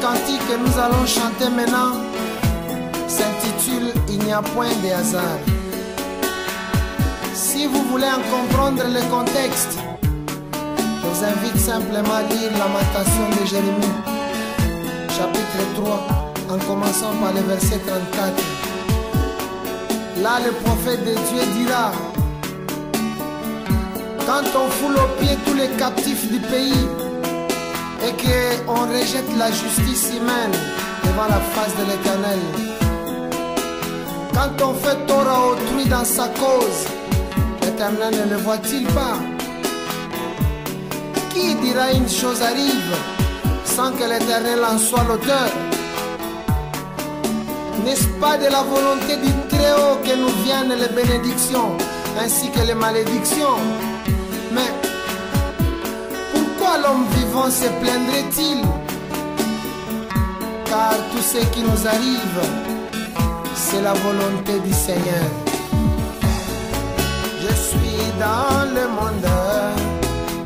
cantique que nous allons chanter maintenant s'intitule « Il n'y a point de hasard ». Si vous voulez en comprendre le contexte, je vous invite simplement à lire Lamentation de Jérémie, chapitre 3, en commençant par le verset 34. Là, le prophète de Dieu dira: quand on foule aux pieds tous les captifs du pays et qu'on rejette la justice humaine devant la face de l'Éternel, quand on fait tort à autrui dans sa cause, l'Éternel ne le voit-il pas? Qui dira une chose arrive sans que l'Éternel en soit l'auteur? N'est-ce pas de la volonté du Très-Haut que nous viennent les bénédictions ainsi que les malédictions? Mais pourquoi l'homme vivant se plaindrait-il? Car tout ce qui nous arrive, c'est la volonté du Seigneur. Je suis dans le monde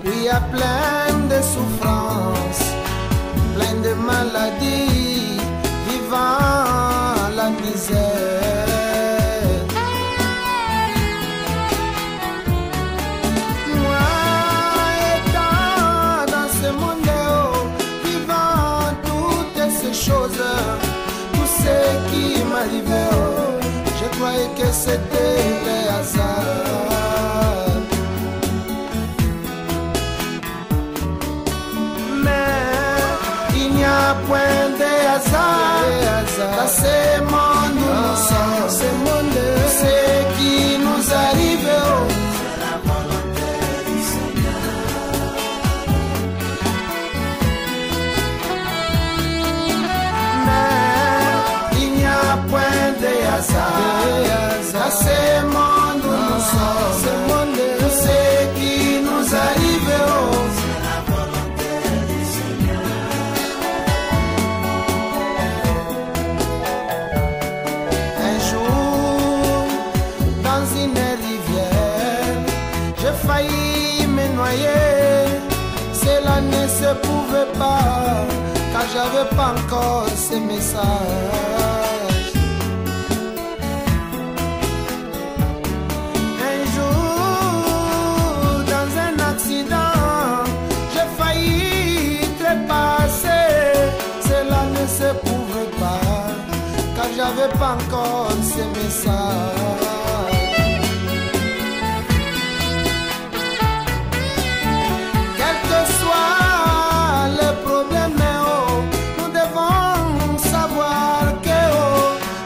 où il y a plein de souffrances, plein de maladies, vivant la misère. Moi étant dans ce monde, vivant toutes ces choses, tout ce qui m'arrivait, je croyais que c'était le hasard. Mais il n'y a point de hasard dans ce monde où nous sommes. Ce monde, ce qui nous arrive, c'est la volonté du Seigneur. Mais il n'y a point de hasard dans ce monde où nous sommes. Ce monde, ce qui nous arrive, c'est la volonté du Seigneur. Un jour, dans une rivière, j'ai failli me noyer. Cela ne se pouvait pas, car j'avais pas encore ce message. Un jour, dans un accident, j'ai failli trépasser. Cela ne se pouvait pas, car j'avais pas encore ce message. Quel que soit le problème, nous devons savoir que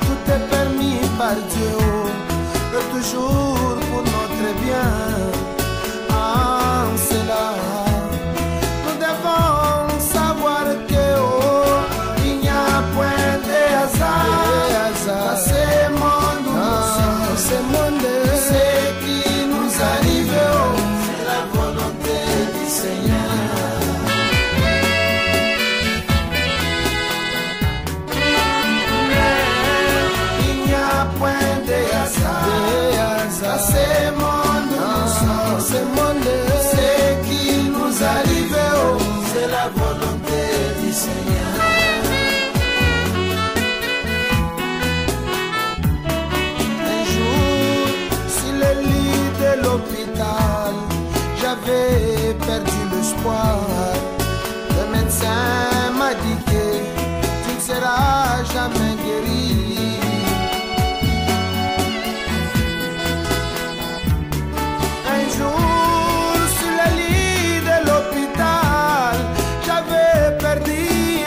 tout est permis par Dieu, et toujours pour notre bien. En cela, nous devons savoir que il n'y a point de hasard dans ce monde où nous sommes. Ce monde, ce qui nous arrive, c'est la volonté du Seigneur. Mais il n'y a point de hasard dans ce monde où nous sommes. Ce monde, ce qui nous arrive, c'est la volonté du Seigneur. Un jour, sur le lit de l'hôpital, j'avais perdu l'espoir. Le médecin m'a dit que tu ne seras jamais guéri. Un jour, sur le lit de l'hôpital, j'avais perdu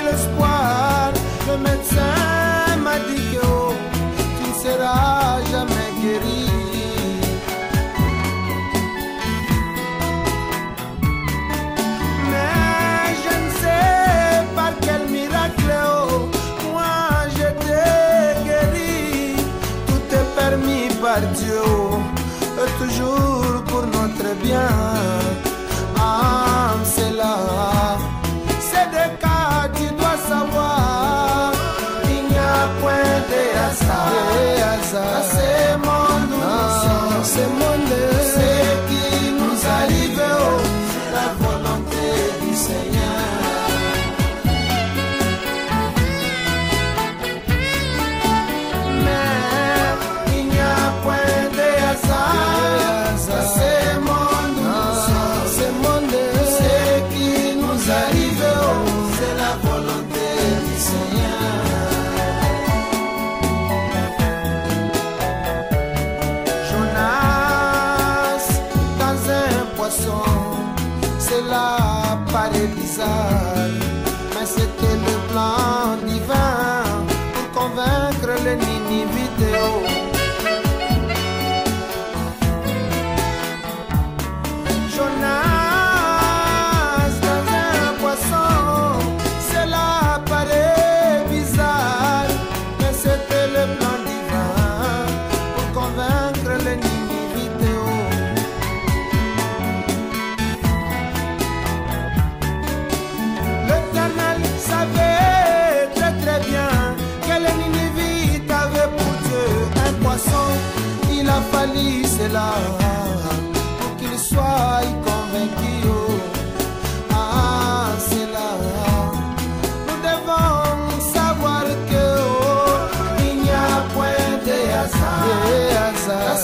l'espoir. Le médecin m'a dit que tu ne seras jamais guéri. Mais je ne sais par quel miracle, moi j'étais guéri. Tout est permis par Dieu, et toujours pour notre bien. En cela, c'est des cas, tu dois savoir. Il n'y a point de hasard dans ce monde où nous sommes. Ce monde, ce qui nous arrive, c'est la volonté du Seigneur. Seigneur. Jonas dans un poisson, cela paraît bizarre, mais c'était le plan divin pour convaincre les Ninivites. Jonas dans un poisson, cela paraît bizarre, mais c'était le plan divin pour convaincre les Ninivites. L'Éternel savait très très bien que les Ninivites avaient pour Dieu un poisson. Il a fallu cela pour qu'ils soient convaincus. Ah, c'est là. Nous devons savoir que il n'y a point de hasard.